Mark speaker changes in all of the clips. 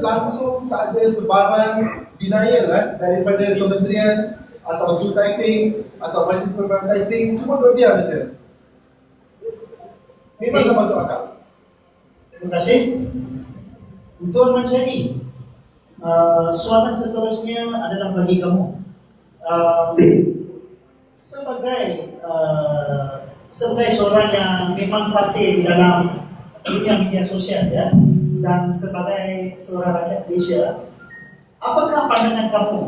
Speaker 1: langsung tak ada sebarang denial daripada kementerian atau Zul Taiping atau Majlis Perlembagaan Taiping, semua dua diam saja. Memang tak masuk akal.
Speaker 2: Terima kasih. Untuk Manjari, soalan seterusnya adalah bagi kamu. Sebagai seorang yang memang fasih di dalam dunia media sosial dan sebagai seorang rakyat Malaysia, apakah pandangan kamu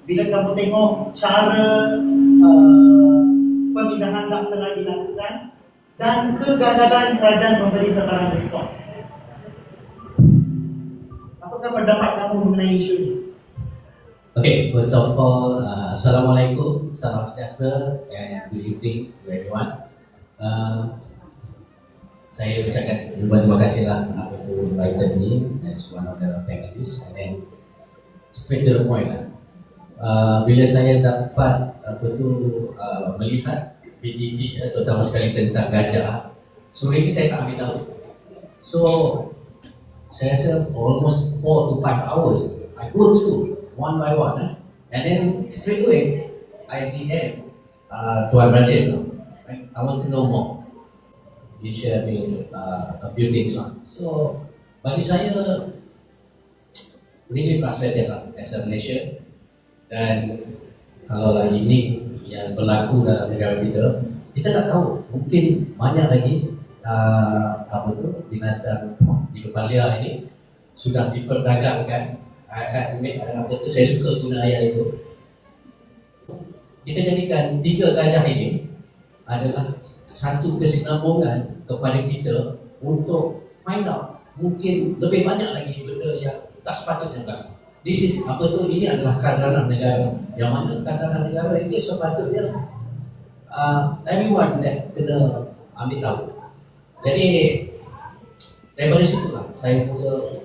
Speaker 2: bila kamu tengok cara pemindahan dak telah dilakukan dan kegagalan kerajaan memberi sebarang respons? Apakah pendapat kamu mengenai isu ini?
Speaker 3: Okay, first of all, Assalamualaikum, salam sejahtera and good evening to everyone. Saya ucapkan terima kasihlah untuk invited me as one of the panelists, and then straight to the point lah. Bila saya dapat melihat PDT terutama sekali tentang gajah, so ini saya tak ambil tahu. So saya rasa almost 4 to 5 hours I go through one by one, and then straight away I DM Tuan Rajesh, right? I want to know more. He share me a few things. So bagi saya really frustrated lah as a Malaysian, dan kalau lagi ini yang berlaku dalam negara kita tak tahu, mungkin banyak lagi binatang di kepala ini sudah diperdagangkan. Saya suka guna ayat itu. Kita jadikan 3 gajah ini adalah satu kesinambungan kepada kita untuk find out mungkin lebih banyak lagi benda yang tak sepatutnya kan. Ini adalah khazanah negara. Yang mana khazanah negara ini sepatutnya everyone kena ambil tahu. Jadi daripada situlah saya mula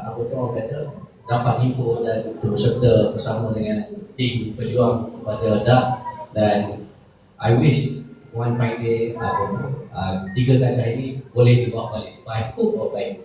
Speaker 3: orang kata dapat info dan berserta bersama dengan tim pejuang pada DAP, dan I wish one fine day 3 gajah ini boleh dibawa balik. I hope of baik.